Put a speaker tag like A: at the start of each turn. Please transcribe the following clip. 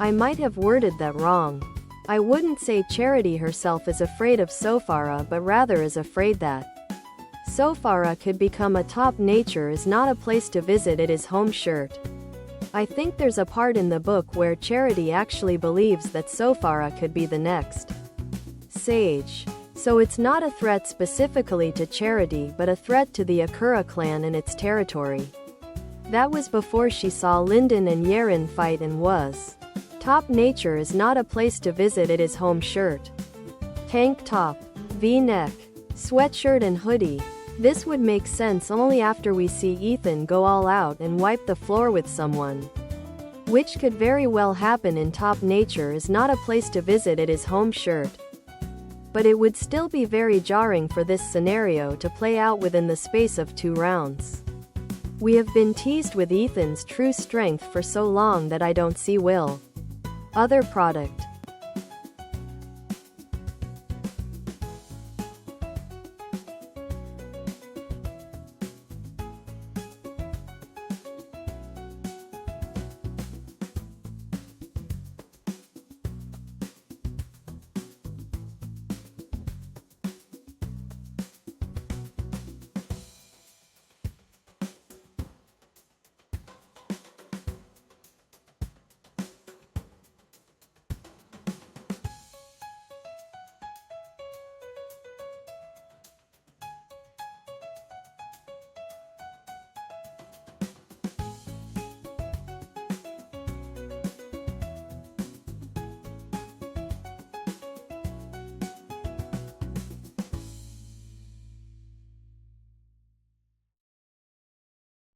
A: I might have worded that wrong. I wouldn't say Charity herself is afraid of Sofara, but rather is afraid that Sofara could become a top. Nature is not a place to visit, it is home. Shirt. I think there's a part in the book where Charity actually believes that Sofara could be the next sage. So it's not a threat specifically to Charity, but a threat to the Akura clan and its territory. That was before she saw Lyndon and Yeren fight and was top. Nature is not a place to visit, it is home. Shirt. Tank top, V-neck, sweatshirt and hoodie. This would make sense only after we see Ethan go all out and wipe the floor with someone, which could very well happen in top. Nature is not a place to visit, it is home. Shirt. But it would still be very jarring for this scenario to play out within the space of 2 rounds. We have been teased with Ethan's true strength for so long that I don't see Will. Other product.